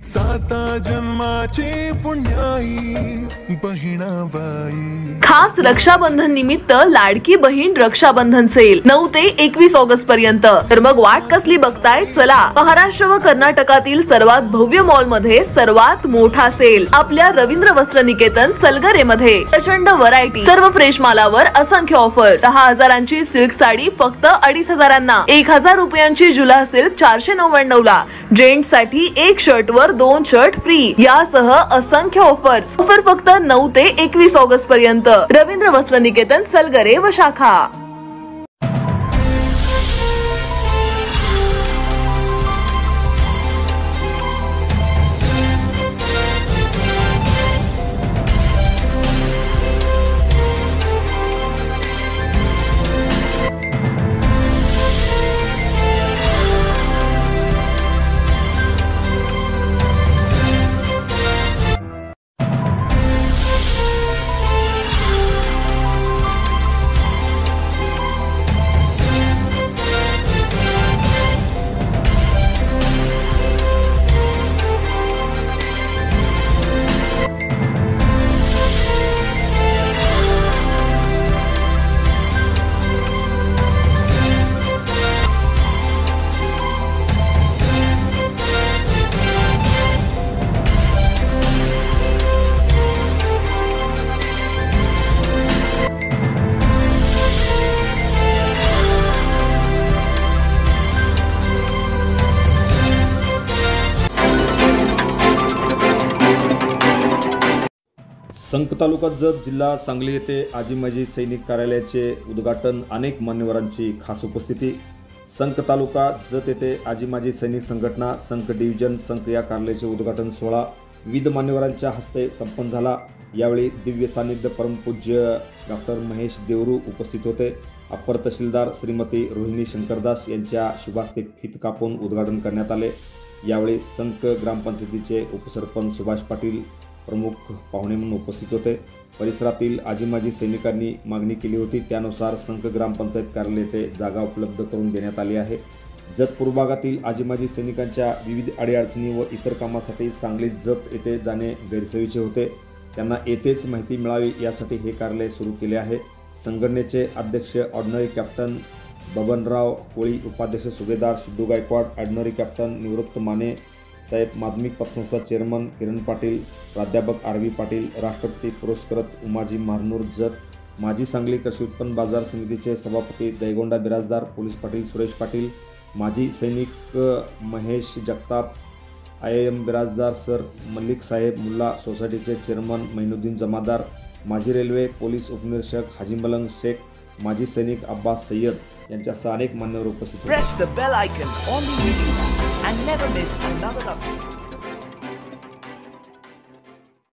साता जन्माची पुण्याई बहिणाबाई। खास रक्षाबंधन निमित्त लाडकी बहीण रक्षाबंधन सेल 9 ते 21 ऑगस्ट पर्यंत। तर मग वाट कसली बघताय, चला महाराष्ट्र व कर्नाटकातील सर्वात भव्य मॉल मध्ये सर्वात मोठा सेल आपल्या रवींद्र वस्त्र निकेतन सलगरे मध्ये। प्रचंड व्हरायटी, सर्व फ्रेश मालावर असंख्य ऑफर। 10,000ची सिल्क साडी फक्त 2,500 1,000 रुपयांची जुला सिल्क 499 ला। जेंट्स साठी एक शर्ट वर 2 शर्ट फ्री यासह असंख्य ऑफर्स। ऑफर फक्त 9 ते 21 ऑगस्ट पर्यंत। रवींद्र वस्त्र निकेतन सलगरे व शाखा। संक तालुका जत जिल्हा सांगली येथे आजी माजी सैनिक कार्यालयाचे उद्घाटन, अनेक मान्यवरांची खास उपस्थिती। संक तालुका जत येथे आजी माजी सैनिक संघटना संक डिव्हिजन संक या कार्यालयाचे उद्घाटन सोहळा विविध मान्यवरांच्या हस्ते संपन्न झाला। यावेळी दिव्य सानिध्य परमपूज्य डॉक्टर महेश देवरू उपस्थित होते। अप्पर तहसीलदार श्रीमती रोहिणी शंकरदास यांच्या शुभास्ते फीत कापून उद्घाटन करण्यात आले। यावेळी संक ग्रामपंचायतीचे उपसरपंच सुभाष पाटील प्रमुख पाहुणे म्हणून उपस्थित होते। परिसरातील आजी माजी सैनिकांनी मागणी केली होती, त्यानुसार संक ग्रामपंचायत कार्यालय येथे जागा उपलब्ध करून देण्यात आली आहे। जत पूर्व भागातील आजी माजी सैनिकांच्या विविध अडीअडचणी व इतर कामासाठी सांगली जत येथे जाणे गैरसोयीचे होते, त्यांना येथेच माहिती मिळावी यासाठी हे कार्यालय सुरू केले आहे। संघटनेचे अध्यक्ष ऑर्डिनरी कॅप्टन बबनराव कोळी, उपाध्यक्ष सुभेदार सिद्धू गायकवाड, ऑर्डिनरी कॅप्टन निवृत्त माने साहेब, माध्यमिक पतसंस्था चेअरमन किरण पाटील, प्राध्यापक आर.व्ही. पाटील, राष्ट्रपती पुरस्कृत उमाजी मारनूर जत, माजी सांगली कृषी उत्पन्न बाजार समितीचे सभापती दयगोंडा बिराजदार, पोलीस पाटील सुरेश पाटील, माजी सैनिक महेश जगताप, IIM बिराजदार सर मल्लिक साहेब मुल्ला, सोसायटीचे चेअरमन मैनुद्दीन जमादार, माजी रेल्वे पोलीस उपनिरीक्षक हाजी मलंग शेख, माजी सैनिक अब्बास सय्यद यांच्यासह अनेक मान्यवर उपस्थित होते। Press the bell icon on the video and never miss another update.